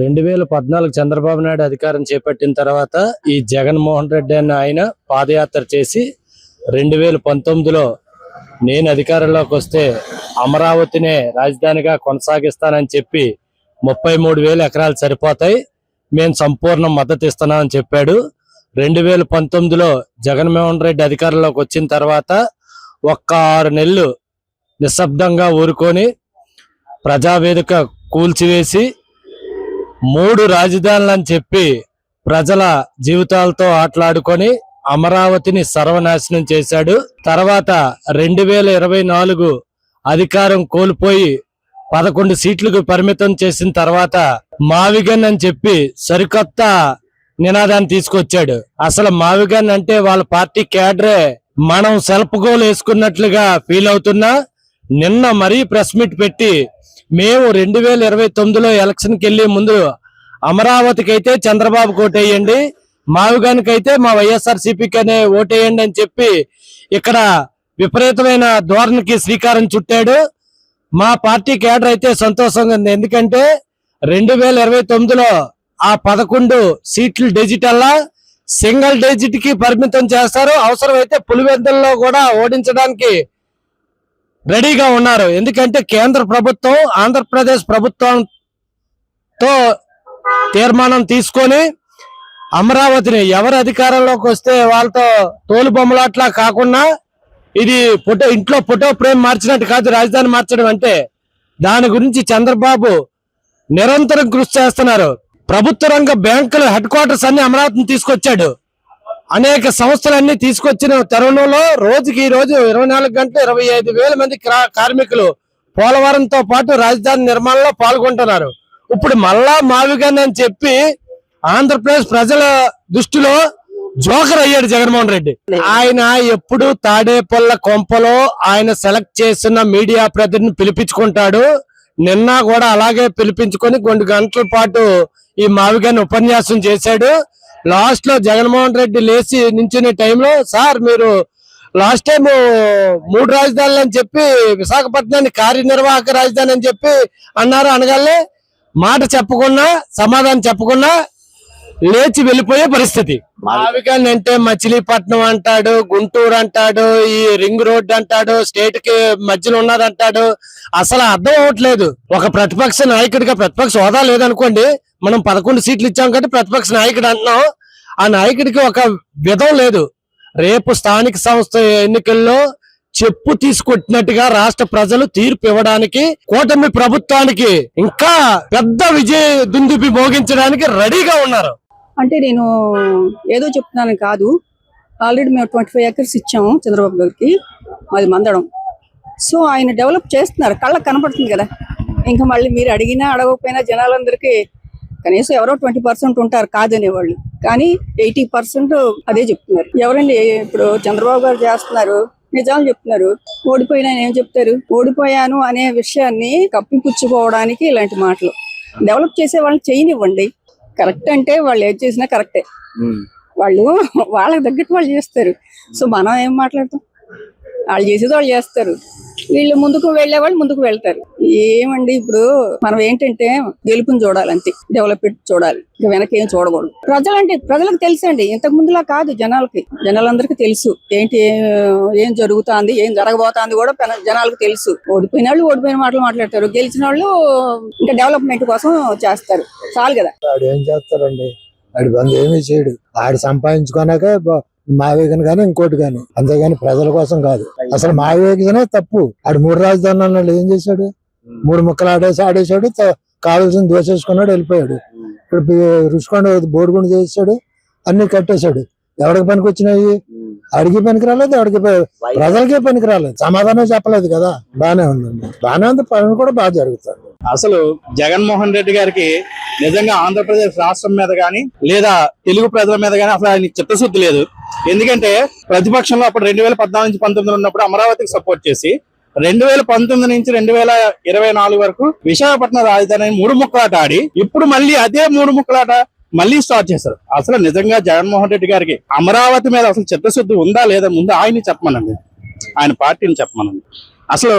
2014 చంద్రబాబు నాయుడు అధికారం చేపట్టిన తర్వాత ఈ జగన్మోహన్ రెడ్డి అన్న ఆయన పాదయాత్ర చేసి 2019లో నేను అధికారంలోకి వస్తే అమరావతినే రాజధానిగా కొనసాగిస్తానని చెప్పి 33,000 ఎకరాలు సరిపోతాయి, మేము సంపూర్ణ మద్దతు ఇస్తున్నామని చెప్పాడు. 2019లో జగన్మోహన్ రెడ్డి అధికారంలోకి వచ్చిన తర్వాత ఒక్క 6 నెలలు నిశ్శబ్దంగా ఊరుకొని ప్రజావేదిక కూల్చివేసి 3 రాజధానులని చెప్పి ప్రజల జీవితాలతో ఆటలాడుకొని అమరావతిని సర్వనాశనం చేశాడు. తర్వాత 2024 అధికారం కోల్పోయి 11 సీట్లకు పరిమితం చేసిన తర్వాత మావిగన్ అని చెప్పి సరికొత్త నినాదాన్ని తీసుకొచ్చాడు. అసలు మావిగన్ అంటే వాళ్ళ పార్టీ క్యాడరే మనం సెల్ఫ్ గోల్ వేసుకున్నట్లుగా ఫీల్ అవుతున్నా నిన్న మరీ ప్రెస్ మీట్ పెట్టి మేము 2029లో ఎలక్షన్కి వెళ్లే ముందు అమరావతికి అయితే చంద్రబాబుకి ఓటేయండి, మావిగానికి అయితే మా వైఎస్ఆర్సీపీకి ఓటేయండి అని చెప్పి ఇక్కడ విపరీతమైన ధోరణికి శ్రీకారం చుట్టాడు. మా పార్టీ కేడర్ అయితే సంతోషంగా ఉంది. ఎందుకంటే 2029లో ఆ 11 సీట్లు డిజిటల్లా సింగిల్ డిజిట్ కి పరిమితం చేస్తారు. అవసరమైతే పులివెందుల్లో కూడా ఓడించడానికి రెడీగా ఉన్నారు. ఎందుకంటే కేంద్ర ప్రభుత్వం ఆంధ్రప్రదేశ్ ప్రభుత్వంతో తీర్మానం తీసుకొని అమరావతిని ఎవరు అధికారంలోకి వస్తే వాళ్ళతో తోలు బొమ్మలాట్లా కాకుండా ఇది ఇంట్లో ఫోటో ఫ్రేమ్ మార్చినట్టు కాదు రాజధాని మార్చడం అంటే. దాని గురించి చంద్రబాబు నిరంతరం కృషి చేస్తున్నారు. ప్రభుత్వ రంగ బ్యాంకుల హెడ్ క్వార్టర్స్ అన్ని అమరావతిని తీసుకొచ్చాడు. అనేక సంస్థలన్నీ తీసుకొచ్చిన తరుణంలో రోజుకి ఈ రోజు 24 గంటలు 25,000 మంది కార్మికులు పోలవరంతో పాటు రాజధాని నిర్మాణంలో పాల్గొంటున్నారు. ఇప్పుడు మళ్ళా మావిగన్ అని చెప్పి ఆంధ్రప్రదేశ్ ప్రజల దృష్టిలో జోకర్ అయ్యాడు జగన్మోహన్ రెడ్డి. ఆయన ఎప్పుడు తాడేపల్ల కొంపలో ఆయన సెలెక్ట్ చేసిన మీడియా ప్రతినిధిని పిలిపించుకుంటాడు. నిన్న కూడా అలాగే పిలిపించుకొని 2 గంటల పాటు ఈ మావిగన్ ఉపన్యాసం చేశాడు. లాస్ట్ లో జగన్మోహన్ రెడ్డి లేచి నించునే టైంలో సార్ మీరు లాస్ట్ టైం 3 రాజధానులు అని చెప్పి విశాఖపట్నాన్ని కార్యనిర్వాహక రాజధాని అని చెప్పి అన్నారు. అనగానే మాట చెప్పకుండా సమాధానం చెప్పకుండా లేచి వెళ్ళిపోయే పరిస్థితి. మావిగన్ అంటే మచిలీపట్నం అంటాడు, గుంటూరు అంటాడు, ఈ రింగ్ రోడ్ అంటాడు, స్టేట్ కి మధ్యలో ఉన్నదంటాడు. అసలు అర్థం అవ్వట్లేదు. ఒక ప్రతిపక్ష నాయకుడిగా ప్రతిపక్ష హోదా లేదనుకోండి, మనం 11 సీట్లు ఇచ్చాం కాబట్టి ప్రతిపక్ష నాయకుడు అంటున్నాం. ఆ నాయకుడికి ఒక విధం లేదు. రేపు స్థానిక సంస్థ ఎన్నికల్లో చెప్పు తీసుకొట్టినట్టుగా రాష్ట్ర ప్రజలు తీర్పు ఇవ్వడానికి కూటమి ప్రభుత్వానికి ఇంకా పెద్ద విజయ దుందుపి మోగించడానికి రెడీగా ఉన్నారు. అంటే నేను ఏదో చెప్తున్నాను కాదు, ఆల్రెడీ మేము 25 acres ఇచ్చాము చంద్రబాబు గారికి, మాది మందడం. సో ఆయన డెవలప్ చేస్తున్నారు, కళ్ళకు కనపడుతుంది కదా. ఇంకా మళ్ళీ మీరు అడిగినా అడగకపోయినా జనాలందరికీ కనీసం ఎవరో 20% ఉంటారు కాదనేవాళ్ళు, కానీ 80% అదే చెప్తున్నారు. ఎవరండి ఇప్పుడు చంద్రబాబు గారు చేస్తున్నారు, నిజాలు చెప్తున్నారు. ఓడిపోయినా ఏం చెప్తారు, ఓడిపోయాను అనే విషయాన్ని కప్పిపుచ్చుకోవడానికి ఇలాంటి మాటలు. డెవలప్ చేసే వాళ్ళని చేయనివ్వండి. కరెక్ట్ అంటే వాళ్ళు ఏం చేసినా కరెక్టే, వాళ్ళు వాళ్ళకి తగ్గట్టు వాళ్ళు చేస్తారు. సో మనం ఏం మాట్లాడతాం, వాళ్ళు చేసేది వాళ్ళు చేస్తారు, వీళ్ళు ముందుకు వెళ్లే వాళ్ళు ముందుకు వెళ్తారు. ఏమండి ఇప్పుడు మనం ఏంటంటే గెలుపుని చూడాలి అంతే, డెవలప్మెంట్ చూడాలి, ఇంకా వెనక ఏం చూడకూడదు. ప్రజలకు తెలుసండి, ఇంతకు ముందులా కాదు. జనాలందరికీ తెలుసు ఏంటి ఏం జరుగుతుంది, ఏం జరగబోతుంది కూడా జనాలకు తెలుసు. ఓడిపోయిన వాళ్ళు ఓడిపోయిన మాటలు మాట్లాడతారు, గెలిచిన వాళ్ళు ఇంకా డెవలప్మెంట్ కోసం చేస్తారు. చాలు కదా. ఏం చేస్తారండి, ఆడి బంధు ఏమీ చేయడు. ఆడు సంపాదించుకున్నాక మావేగన్ గానీ ఇంకోటి గాని, అంతేగాని ప్రజల కోసం కాదు. అసలు మావేగనే తప్పు. ఆడు 3 రాజధానులు ఏం చేశాడు, 3 ముక్కలు ఆడేశాడు, కావాల్సిన దోసేసుకున్నాడు, వెళ్ళిపోయాడు. ఇప్పుడు రుషికొండ బోడిగుండు చేసాడు, అన్ని కట్టేశాడు. ఎవరికి పనికి వచ్చినాయి, అడిగి పనికి రాలేదు, ఎవరికి ప్రజలకే పనికి రాలేదు. సమాధానం చెప్పలేదు కదా. బానే ఉందండి, బానే ఉంది, పని కూడా బాగా జరుగుతుంది. అసలు జగన్మోహన్ రెడ్డి గారికి నిజంగా ఆంధ్రప్రదేశ్ రాష్ట్రం మీద గానీ లేదా తెలుగు ప్రజల మీద గానీ అసలు ఆయన చిత్తశుద్ధి లేదు. ఎందుకంటే ప్రతిపక్షంలో అప్పుడు 2014 నుంచి 19 ఉన్నప్పుడు అమరావతికి సపోర్ట్ చేసి 2019 నుంచి 2024 వరకు విశాఖపట్నం రాజధాని 3 ముక్కలాట ఆడి ఇప్పుడు మళ్ళీ అదే 3 ముక్కలాట మళ్ళీ స్టార్ట్ చేశారు. అసలు నిజంగా జగన్మోహన్ రెడ్డి గారికి అమరావతి మీద అసలు చిత్తశుద్ధి ఉందా లేదా ముందు ఆయన్ని చెప్పమనండి, ఆయన పార్టీని చెప్పమనండి. అసలు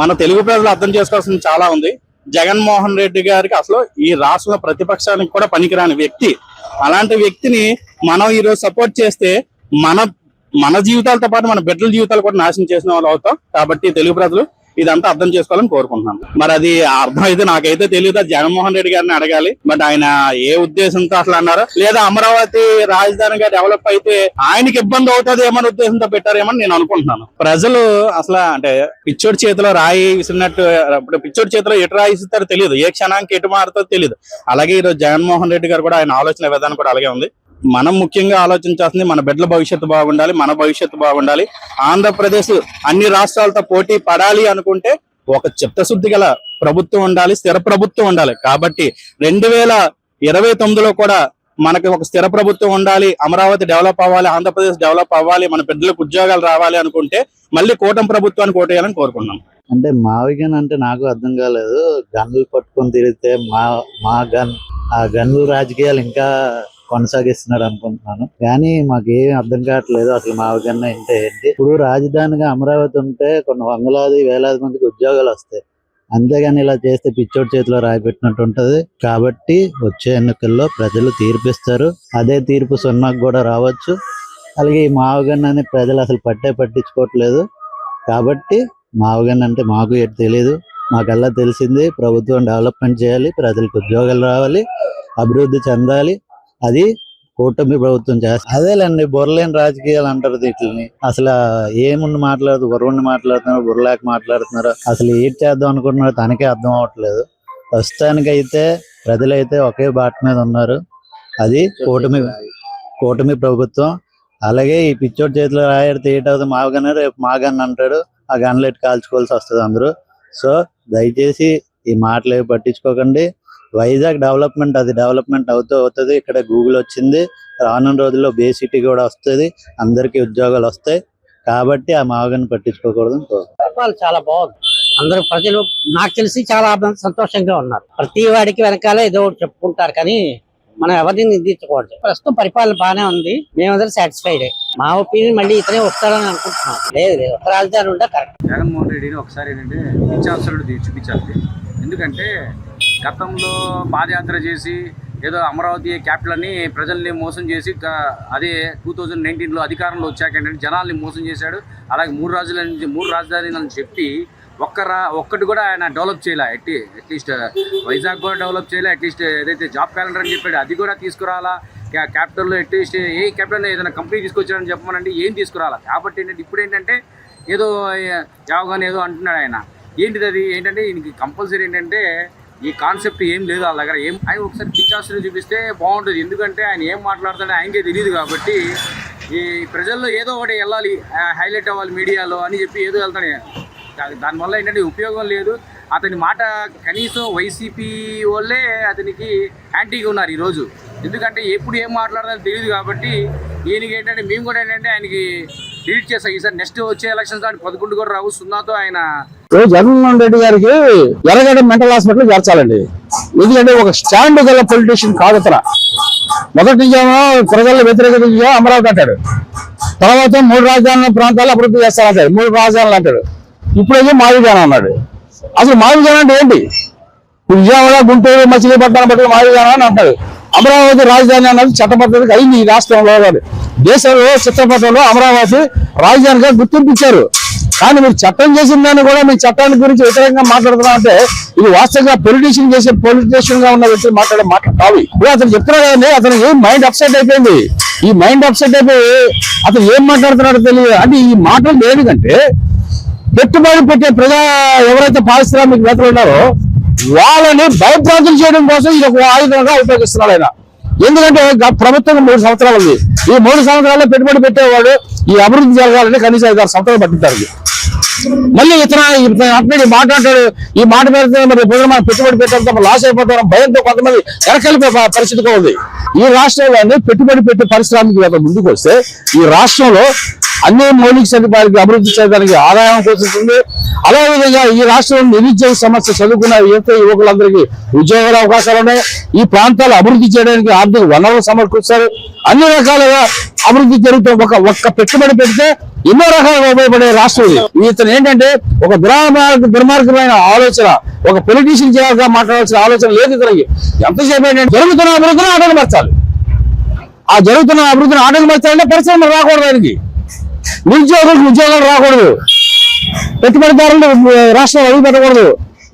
మన తెలుగు ప్రజలు అర్థం చేసుకోవాల్సింది చాలా ఉంది. జగన్మోహన్ రెడ్డి గారికి అసలు ఈ రాష్ట్రంలో ప్రతిపక్షానికి కూడా పనికిరాని వ్యక్తి. అలాంటి వ్యక్తిని మనం ఈ రోజు సపోర్ట్ చేస్తే మన జీవితాలతో పాటు మన బిడ్డల జీవితాలు కూడా నాశనం చేసిన వాళ్ళు అవుతాం. కాబట్టి తెలుగు ప్రజలు ఇదంతా అర్థం చేసుకోవాలని కోరుకుంటున్నాను. మరి అది అర్థం అయితే నాకైతే తెలియదు, జగన్మోహన్ రెడ్డి గారిని అడగాలి. బట్ ఆయన ఏ ఉద్దేశంతో అసలు అన్నారో, లేదా అమరావతి రాజధానిగా డెవలప్ అయితే ఆయనకి ఇబ్బంది అవుతుంది ఏమని ఉద్దేశంతో పెట్టారేమని నేను అనుకుంటున్నాను. ప్రజలు అసలు అంటే పిచ్చోడి చేతిలో రాయి విసిరినట్టు, ఇప్పుడు పిచ్చోడి చేతిలో ఎటు రాయి ఇస్తారో తెలియదు, ఏ క్షణానికి ఎటు మారుతుందో తెలియదు. అలాగే ఈరోజు జగన్మోహన్ రెడ్డి గారు కూడా ఆయన ఆలోచన విధానం కూడా అలాగే ఉంది. మనం ముఖ్యంగా ఆలోచించాల్సింది మన బిడ్డల భవిష్యత్తు బాగుండాలి, మన భవిష్యత్తు బాగుండాలి. ఆంధ్రప్రదేశ్ అన్ని రాష్ట్రాలతో పోటీ పడాలి అనుకుంటే ఒక చిత్తశుద్ధి గల ప్రభుత్వం ఉండాలి, స్థిర ప్రభుత్వం ఉండాలి. కాబట్టి 2029లో కూడా మనకి ఒక స్థిర ప్రభుత్వం ఉండాలి, అమరావతి డెవలప్ అవ్వాలి, ఆంధ్రప్రదేశ్ డెవలప్ అవ్వాలి, మన బిడ్డలకు ఉద్యోగాలు రావాలి అనుకుంటే మళ్ళీ కూటమి ప్రభుత్వాన్ని కోటేయాలని కోరుకున్నాం. అంటే మావిగన్ అంటే నాకు అర్థం కాలేదు. గన్నులు పట్టుకొని తిరిగితే ఆ గన్నుల రాజకీయాలు ఇంకా కొనసాగిస్తున్నారు అనుకుంటున్నాను. కానీ మాకు ఏం అర్థం కావట్లేదు అసలు మావిగన్ అంటే ఏంటి. ఇప్పుడు రాజధానిగా అమరావతి ఉంటే కొన్ని వందలాది వేలాది మందికి ఉద్యోగాలు వస్తాయి, అంతేగాని ఇలా చేస్తే పిచ్చోడి చేతిలో రాయిపెట్టినట్టు ఉంటది. కాబట్టి వచ్చే ఎన్నికల్లో ప్రజలు తీర్పిస్తారు, అదే తీర్పు సున్నాకు కూడా రావచ్చు. అలాగే ఈ మావిగన్ అని ప్రజలు అసలు పట్టించుకోవట్లేదు. కాబట్టి మావిగన్ అంటే మాకు ఏది తెలియదు. మాకల్లా తెలిసింది ప్రభుత్వం డెవలప్మెంట్ చేయాలి, ప్రజలకు ఉద్యోగాలు రావాలి, అభివృద్ధి చెందాలి. అది కూటమి ప్రభుత్వం చేస్తుంది. అదేలేండి బుర్రలేని రాజకీయాలు అంటారు వీటిని. అసలు ఏముండి బుర్రని మాట్లాడుతున్నారు, బుర్రలేక మాట్లాడుతున్నారు. అసలు ఏం చేద్దాం అనుకుంటున్నారో తనకే అర్థం అవ్వట్లేదు. ప్రస్తుతానికైతే ప్రజలైతే ఒకే బాట మీద ఉన్నారు, అది కూటమి ప్రభుత్వం. అలాగే ఈ పిచ్చోడి చేతిలో రాయడితే ఏటవుతుంది మాగన్న, రేపు మాగన్న అంటాడు, ఆ గన్లెట్ కాల్చుకోవాల్సి వస్తుంది అందరూ. సో దయచేసి ఈ మాటలు ఏవి పట్టించుకోకండి. వైజాగ్ డెవలప్మెంట్ అది డెవలప్మెంట్ అవుతుంది. ఇక్కడ గూగుల్ వచ్చింది, రానున్న రోజుల్లో బే సిటీ కూడా వస్తుంది, అందరికీ ఉద్యోగాలు వస్తాయి. కాబట్టి ఆ మాగని పట్టించుకోకూడదు. చాలా బాగుంది. అందరూ ప్రజలు నాకు తెలిసి చాలా సంతోషంగా ఉన్నారు. ప్రతి వాడికి వెనకాల ఏదో ఒకటి చెప్పుకుంటారు, కానీ మనం ఎవరిని నిందించకూడదు. ప్రస్తుతం పరిపాలన బాగానే ఉంది, మేమందరం సాటిస్ఫైడ్. మా ఒపీనియన్ మళ్ళీ ఇతనే వస్తారని అనుకుంటున్నాం. లేదు ఒక రాజధాని ఉంటే కరెక్ట్. జగన్మోహన్ రెడ్డిని ఒకసారి ఏంటంటే ఇచ్చాల్సినది చూపించాలి. ఎందుకంటే గతంలో పాదయాత్ర చేసి ఏదో అమరావతి క్యాపిటల్ అని ప్రజల్ని మోసం చేసి, అదే 2019లో అధికారంలో వచ్చాక ఏంటంటే జనాల్ని మోసం చేశాడు. అలాగే మూడు రాజధానులు అని చెప్పి ఒక్కటి కూడా ఆయన డెవలప్ చేయలే. అట్లీస్ట్ వైజాగ్ కూడా డెవలప్ చేయలే. అట్లీస్ట్ ఏదైతే జాబ్ క్యాలెండర్ అని చెప్పాడు అది కూడా తీసుకురాలా. క్యాపిటల్లో అట్లీస్ట్ ఏ క్యాపిటల్ ఏదైనా కంపెనీ తీసుకొచ్చారని చెప్పమనండి, ఏం తీసుకురాలా. కాబట్టి ఏంటంటే ఇప్పుడు ఏంటంటే ఏదో యావగానే ఏదో అంటున్నాడు ఆయన. ఏంటిది అది ఏంటంటే ఈయనకి కంపల్సరీ ఏంటంటే ఈ కాన్సెప్ట్ ఏం లేదు వాళ్ళ దగ్గర. ఆయన ఒకసారి పిక్చర్స్ని చూపిస్తే బాగుంటుంది. ఎందుకంటే ఆయన ఏం మాట్లాడుతాడో ఆయనకే తెలియదు. కాబట్టి ఈ ప్రజల్లో ఏదో ఒకటి వెళ్ళాలి, హైలైట్ అవ్వాలి మీడియాలో అని చెప్పి ఏదో వెళ్తాడు. దానివల్ల ఏంటంటే ఉపయోగం లేదు. అతని మాట కనీసం వైసీపీ వాళ్ళే అతనికి యాంటీగా ఉన్నారు ఈరోజు. ఎందుకంటే ఎప్పుడు ఏం మాట్లాడదని తెలియదు. కాబట్టి ఈయనకి ఏంటంటే మేము కూడా ఏంటంటే ఆయనకి డిలీట్ చేస్తాం. ఈసారి నెక్స్ట్ వచ్చే ఎలక్షన్స్ దాన్ని 11 కూడా రావు, 0తో ఆయన. జగన్మోహన్ రెడ్డి గారికి ఎర్రగడ్డ మెంటల్ హాస్పిటల్ చేర్చాలండి. ఎందుకంటే ఒక స్టాండ్ గల పొలిటీషియన్ కాదు అతను. మొదటి నుంచేమో ప్రజల వ్యతిరేకంగా అమరావతి అంటాడు, తర్వాత 3 రాజధానుల ప్రాంతాలు అభివృద్ధి చేస్తానంటాడు, 3 రాజధానులు అంటాడు. ఇప్పుడైతే మావిజానం అన్నాడు. అసలు మావిజానం అంటే ఏంటి? విజయవాడ, గుంటూరు, మచిలీపట్నం బట్టి మావిజానం అని అంటాడు. అమరావతి రాజధాని అన్నది చట్టబద్ధతకి అయింది ఈ రాష్ట్రంలో కాదు, దేశంలో చట్టబద్ధంలో అమరావతి రాజధానిగా గుర్తింపించారు. కానీ మీరు చట్టం చేసిన దాన్ని కూడా మీ చట్టాన్ని గురించి వ్యతిరేకంగా మాట్లాడుతున్నా అంటే ఇది వాస్తవంగా పొలిటీషియన్ గా ఉన్న వ్యక్తులు మాట్లాడే మాటలు కావు. ఇప్పుడు అతను చెప్తున్నా కదండి, అతను ఏం మైండ్ అప్సెట్ అయిపోయింది. ఈ మైండ్ అప్సెట్ అయిపోయి అతను ఏం మాట్లాడుతున్నాడో తెలియదు. అంటే ఈ మాటలు ఎందుకంటే పెట్టుబడి పెట్టే ఎవరైతే పారిశ్రామికవేత్తలు ఉన్నారో వాళ్ళని భయభ్రాంతులు చేయడం కోసం ఇది ఒక ఆయుధంగా ఉపయోగిస్తున్నాడు ఆయన. ఎందుకంటే ప్రభుత్వం 3 సంవత్సరాలు ఉంది. ఈ 3 సంవత్సరాల్లో పెట్టుబడి పెట్టేవాడు ఈ అభివృద్ధి జరగాలంటే కనీసం 5-6 సంవత్సరాలు పట్టింటారు. మళ్ళీ ఇతను అట్లా మాట్లాడతాడు. ఈ మాట పెడితే మరి మనం పెట్టుబడి పెట్టడంతో లాస్ అయిపోతాం భయంతో కొంతమంది వెనకెళ్ళిపోయే పరిస్థితిగా ఉంది. ఈ రాష్ట్రంలోనే పెట్టుబడి పెట్టే పారిశ్రామికవేత్త ముందుకు వస్తే ఈ రాష్ట్రంలో అన్ని మౌలిక సదుపాయాలకి అభివృద్ధి చేయడానికి ఆదాయం పోతుంది. అదేవిధంగా ఈ రాష్ట్రంలో నిరుద్యోగ సమస్య చదువుకున్న యువకులందరికీ ఉద్యోగాల అవకాశాలు ఉన్నాయి. ఈ ప్రాంతాలు అభివృద్ధి చేయడానికి ఆర్థిక వనరులు సమకూరుస్తారు. అన్ని రకాలుగా అభివృద్ధి జరుగుతుంది. ఒక్క పెట్టుబడి పెడితే ఎన్నో రకాలుగా ఉపయోగపడే రాష్ట్రం ఇది. ఇతను ఏంటంటే ఒక దుర్మార్గమైన ఆలోచన, ఒక పొలిటీషియన్ చేయాలిగా మాట్లాడాల్సిన ఆలోచన లేదు ఇతనికి. ఎంతసేపు ఏంటంటే జరుగుతున్న అభివృద్ధిని ఆటంకపరచాలి. ఆ జరుగుతున్న అభివృద్ధిని ఆటంకపరచాలంటే పరిశ్రమలు రాకూడదు, ఆయనకి నిరుద్యోగులకు ఉద్యోగాలు రాకూడదు, పెట్టుబడిదారులు రాష్ట్రం అడుగు పెట్టకూడదు,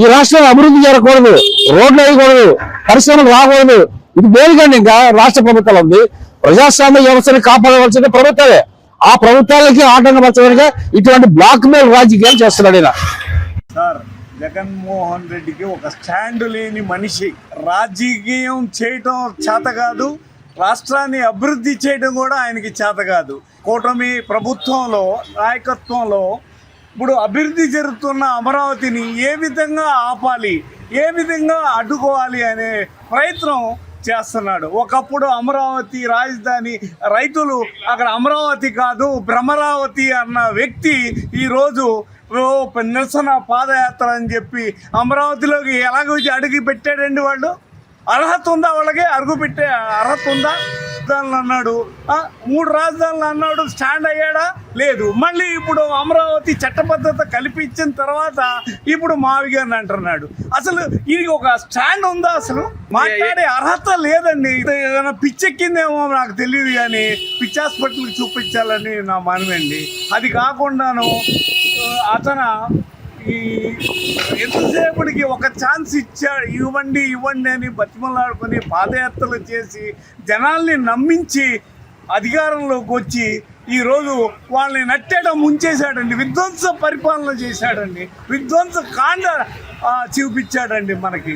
ఈ రాష్ట్రం అభివృద్ధి జరగకూడదు, రోడ్లు వేయకూడదు, పరిశ్రమలు రాకూడదు. ఇది దేనికండి? ఇంకా రాష్ట్ర ప్రభుత్వం ఉంది. ప్రజాస్వామ్య వ్యవస్థని కాపాడవలసిన ప్రభుత్వమే. ఆ ప్రభుత్వాలకి ఆటంకపరచడానికి ఇటువంటి బ్లాక్ మెయిల్ రాజకీయాలు చేస్తున్నాడు ఈయన. సార్, జగన్మోహన్ రెడ్డికి ఒక స్టాండ్ లేని మనిషి. రాజకీయం చేయటం చేత కాదు, రాష్ట్రాన్ని అభివృద్ధి చేయడం కూడా ఆయనకి చేత కాదు. కూటమి ప్రభుత్వంలో నాయకత్వంలో ఇప్పుడు అభివృద్ధి జరుగుతున్న అమరావతిని ఏ విధంగా ఆపాలి, ఏ విధంగా అడ్డుకోవాలి అనే ప్రయత్నం చేస్తున్నాడు. ఒకప్పుడు అమరావతి రాజధాని, రైతులు అక్కడ అమరావతి కాదు భ్రమరావతి అన్న వ్యక్తి ఈరోజు నిరసన పాదయాత్ర అని చెప్పి అమరావతిలోకి ఎలాగో అడుగు పెట్టాడండి. వాళ్ళు అర్హత ఉందా? వాళ్ళకి అడుగు పెట్టే అర్హత ఉందా? రాజధానులు అన్నాడు, 3 రాజధానులు అన్నాడు, స్టాండ్ అయ్యాడా? లేదు. మళ్ళీ ఇప్పుడు అమరావతి చట్టబద్ధత కల్పించిన తర్వాత ఇప్పుడు మావి గారిని అంటున్నాడు. అసలు ఇది ఒక స్టాండ్ ఉందా? అసలు మాట్లాడే అర్హత లేదండి. ఏదైనా పిచ్చెక్కిందేమో నాకు తెలియదు, కానీ పిచ్చి హాస్పిటల్కి చూపించాలని నా మనమండి. అది కాకుండాను అతను ఈ ఎంతసేపటికి ఒక ఛాన్స్ ఇవ్వండి అని బతిమలాడుకొని పాదయాత్రలు చేసి జనాల్ని నమ్మించి అధికారంలోకి వచ్చి ఈరోజు వాళ్ళని నట్టేయడం ముంచేశాడండి. విధ్వంస పరిపాలన చేశాడండి, విధ్వంస కాండ చూపించాడండి మనకి.